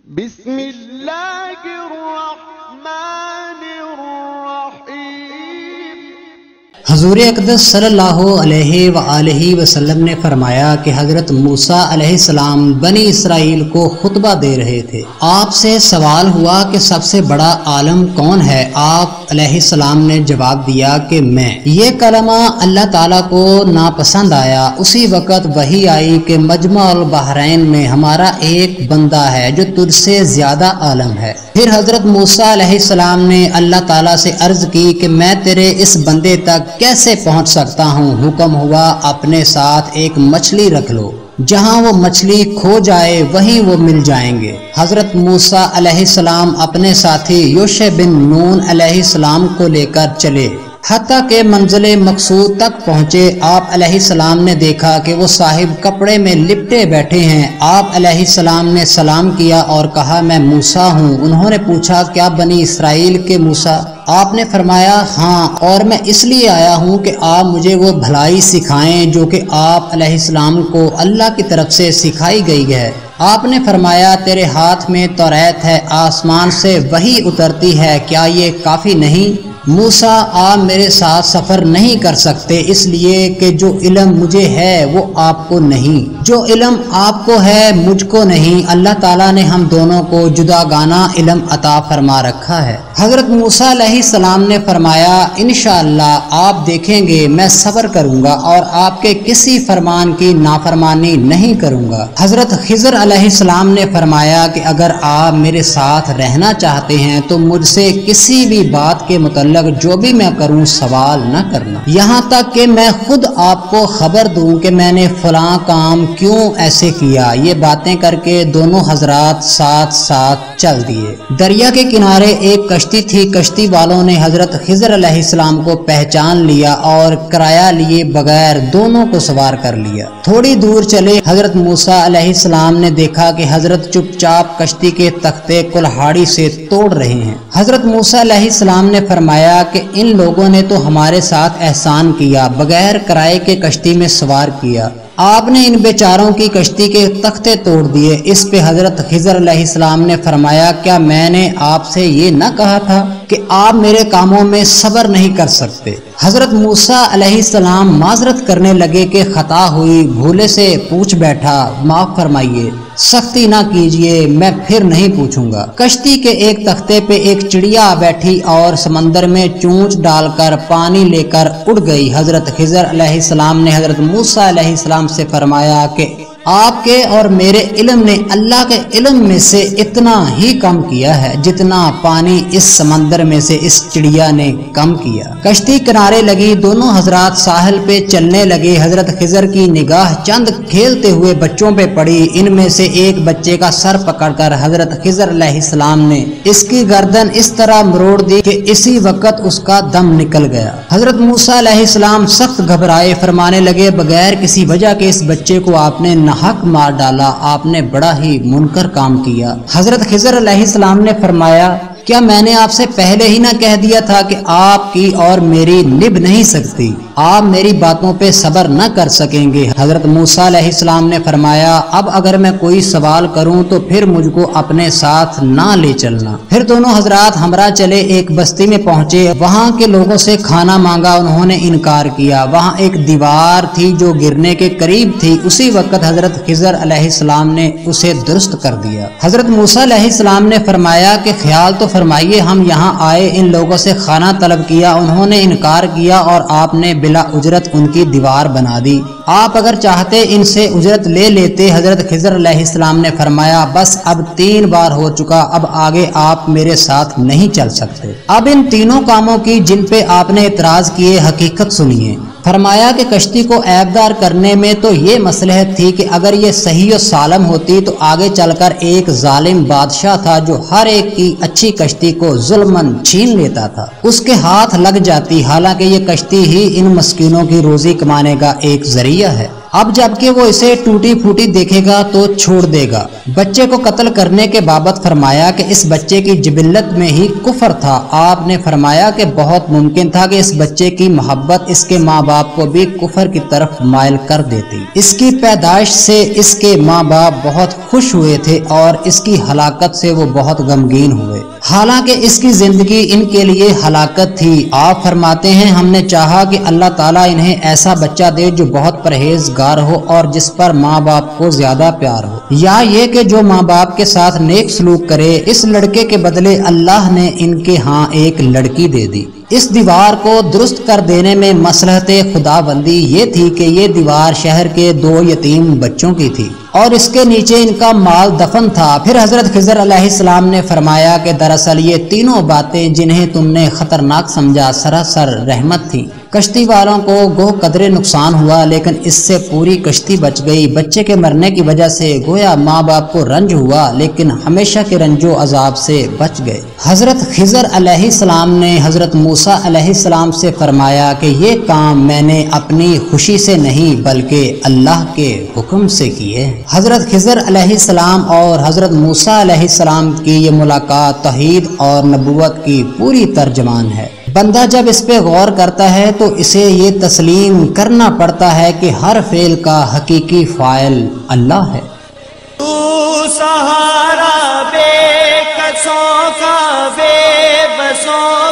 بسم اللہ الرحمن الرحیم۔ حضور اقدس صلی اللہ علیہ وآلہ وسلم نے فرمایا کہ حضرت موسیٰ علیہ السلام بنی اسرائیل کو خطبہ دے رہے تھے۔ آپ سے سوال ہوا کہ سب سے بڑا عالم کون ہے؟ آپ علیہ السلام نے جواب دیا کہ میں۔ یہ کلمہ اللہ تعالیٰ کو ناپسند آیا۔ اسی وقت وحی آئی کہ مجمع البحرین میں ہمارا ایک بندہ ہے جو تجھ سے زیادہ عالم ہے۔ پھر حضرت موسیٰ علیہ السلام نے اللہ تعالیٰ سے عرض کی کہ میں تیرے اس بندے تک کیسے پہنچ سکتا ہوں؟ حکم ہوا اپنے ساتھ ایک مچھلی رکھ لو، جہاں وہ مچھلی کھو جائے وہیں وہ مل جائیں گے۔ حضرت موسیٰ علیہ السلام اپنے ساتھی یوشع بن نون علیہ السلام کو لے کر چلے، حتیٰ کہ منزل مقصود تک پہنچے۔ آپ علیہ السلام نے دیکھا کہ وہ صاحب کپڑے میں لپٹے بیٹھے ہیں۔ آپ علیہ السلام نے سلام کیا اور کہا میں موسیٰ ہوں۔ انہوں نے پوچھا کیا بنی اسرائیل کے موسیٰ؟ آپ نے فرمایا ہاں، اور میں اس لیے آیا ہوں کہ آپ مجھے وہ بھلائی سکھائیں جو کہ آپ علیہ السلام کو اللہ کی طرف سے سکھائی گئی ہے۔ آپ نے فرمایا تیرے ہاتھ میں توریت ہے، آسمان سے وحی اترتی ہے، کیا یہ کافی نہیں؟ موسیٰ آپ میرے ساتھ سفر نہیں کر سکتے اس لیے کہ جو علم مجھے ہے وہ آپ کو نہیں، جو علم آپ کو ہے مجھ کو نہیں۔ اللہ تعالیٰ نے ہم دونوں کو جداگانہ علم عطا فرما رکھا ہے۔ حضرت موسیٰ علیہ السلام نے فرمایا انشاءاللہ آپ دیکھیں گے میں صبر کروں گا اور آپ کے کسی فرمان کی نافرمانی نہیں کروں گا۔ حضرت خضر علیہ السلام نے فرمایا کہ اگر آپ میرے ساتھ رہنا چاہتے ہیں تو مجھ سے کسی بھی بات کے متعلق جو بھی میں کروں سوال نہ کرنا، یہاں تک کہ میں خود آپ کو خبر دوں کہ میں نے فلاں کام کیوں ایسے کیا۔ یہ باتیں کر کے دونوں حضرات ساتھ ساتھ چل دیے۔ دریا کے کنارے ایک کشتی تھی۔ کشتی والوں نے حضرت خضر علیہ السلام کو پہچان لیا اور کرایہ لیے بغیر دونوں کو سوار کر لیا۔ تھوڑی دور چلے حضرت موسیٰ علیہ السلام نے دیکھا کہ حضرت چپ چاپ کشتی کے تختے کلہاڑی سے توڑ رہے ہیں۔ حضرت موسیٰ علیہ السلام نے فرمایا کہ ان لوگوں نے تو ہمارے ساتھ احسان کیا، بغیر کرائے کے کشتی میں سوار کیا، آپ نے ان بیچاروں کی کشتی کے تختے توڑ دیے۔ اس پہ حضرت خضر علیہ السلام نے فرمایا کیا میں نے آپ سے یہ نہ کہا تھا کہ آپ میرے کاموں میں صبر نہیں کر سکتے؟ حضرت موسیٰ علیہ السلام معذرت کرنے لگے کہ خطا ہوئی، بھولے سے پوچھ بیٹھا، معاف فرمائیے، سختی نہ کیجیے، میں پھر نہیں پوچھوں گا۔ کشتی کے ایک تختے پہ ایک چڑیا بیٹھی اور سمندر میں چونچ ڈال کر پانی لے کر اڑ گئی۔ حضرت خضر علیہ السلام نے حضرت موسیٰ علیہ السلام سے فرمایا کہ آپ کے اور میرے علم نے اللہ کے علم میں سے اتنا ہی کم کیا ہے جتنا پانی اس سمندر میں سے اس چڑیا نے کم کیا۔ کشتی کنارے لگی، دونوں حضرات ساحل پہ چلنے لگے۔ حضرت خضر کی نگاہ چند کھیلتے ہوئے بچوں پہ پڑی۔ ان میں سے ایک بچے کا سر پکڑ کر حضرت خضر علیہ السلام نے اس کی گردن اس طرح مروڑ دی کہ اسی وقت اس کا دم نکل گیا۔ حضرت موسیٰ علیہ السلام سخت گھبرائے، فرمانے لگے بغیر کسی وجہ کے اس بچے کو آپ نے حق مار ڈالا، آپ نے بڑا ہی منکر کام کیا۔ حضرت خضر علیہ السلام نے فرمایا کیا میں نے آپ سے پہلے ہی نہ کہہ دیا تھا کہ آپ کی اور میری نبھ نہیں سکتی، آپ میری باتوں پہ صبر نہ کر سکیں گے؟ حضرت موسیٰ علیہ السلام نے فرمایا اب اگر میں کوئی سوال کروں تو پھر مجھ کو اپنے ساتھ نہ لے چلنا۔ پھر دونوں حضرات ہمراہ چلے، ایک بستی میں پہنچے، وہاں کے لوگوں سے کھانا مانگا، انہوں نے انکار کیا۔ وہاں ایک دیوار تھی جو گرنے کے قریب تھی، اسی وقت حضرت خضر علیہ السلام نے اسے درست کر دیا۔ حضرت موسیٰ علیہ السلام نے فرمایا کہ خیال تو فرمائیے ہم یہاں آئے، ان لوگوں سے کھانا طلب کیا، انہوں نے انکار کیا اور آپ نے بلا اجرت ان کی دیوار بنا دی۔ آپ اگر چاہتے ان سے اجرت لے لیتے۔ حضرت خضر علیہ السلام نے فرمایا بس اب 3 بار ہو چکا، اب آگے آپ میرے ساتھ نہیں چل سکتے۔ اب ان تینوں کاموں کی جن پہ آپ نے اعتراض کیے حقیقت سنیے۔ فرمایا کہ کشتی کو عیبدار کرنے میں تو یہ مصلحت تھی کہ اگر یہ صحیح و سالم ہوتی تو آگے چل کر ایک ظالم بادشاہ تھا جو ہر ایک کی اچھی کشتی کو ظلماً چھین لیتا تھا، اس کے ہاتھ لگ جاتی، حالانکہ یہ کشتی ہی ان مسکینوں کی روزی کمانے کا ایک ذریعہ ہے۔ اب جبکہ وہ اسے ٹوٹی پھوٹی دیکھے گا تو چھوڑ دے گا۔ بچے کو قتل کرنے کے بابت فرمایا کہ اس بچے کی جبلت میں ہی کفر تھا۔ آپ نے فرمایا کہ بہت ممکن تھا کہ اس بچے کی محبت اس کے ماں باپ کو بھی کفر کی طرف مائل کر دیتی۔ اس کی پیدائش سے اس کے ماں باپ بہت خوش ہوئے تھے اور اس کی ہلاکت سے وہ بہت غمگین ہوئے، حالانکہ اس کی زندگی ان کے لیے ہلاکت تھی۔ آپ فرماتے ہیں ہم نے چاہا کہ اللہ تعالیٰ انہیں ایسا بچہ دے جو بہت پرہیزگار ہو اور جس پر ماں باپ کو زیادہ پیار ہو، یا یہ کہ جو ماں باپ کے ساتھ نیک سلوک کرے۔ اس لڑکے کے بدلے اللہ نے ان کے ہاں ایک لڑکی دے دی۔ اس دیوار کو درست کر دینے میں مصلحت خداوندی یہ تھی کہ یہ دیوار شہر کے 2 یتیم بچوں کی تھی اور اس کے نیچے ان کا مال دفن تھا۔ پھر حضرت خضر علیہ السلام نے فرمایا کہ دراصل یہ تینوں باتیں جنہیں تم نے خطرناک سمجھا سراسر رحمت تھی۔ کشتی والوں کو گوہ قدرے نقصان ہوا لیکن اس سے پوری کشتی بچ گئی۔ بچے کے مرنے کی وجہ سے گویا ماں باپ کو رنج ہوا لیکن ہمیشہ کے رنج و عذاب سے بچ گئے۔ حضرت خضر علیہ السلام نے حضرت موسیٰ علیہ السلام سے فرمایا کہ یہ کام میں نے اپنی خوشی سے نہیں بلکہ اللہ کے حکم سے کیے۔ حضرت خضر علیہ السلام اور حضرت موسیٰ علیہ السلام کی یہ ملاقات توحید اور نبوت کی پوری ترجمان ہے۔ بندہ جب اس پہ غور کرتا ہے تو اسے یہ تسلیم کرنا پڑتا ہے کہ ہر فعل کا حقیقی فاعل اللہ ہے۔ تو سہارا بے کسوں کا بے بسوں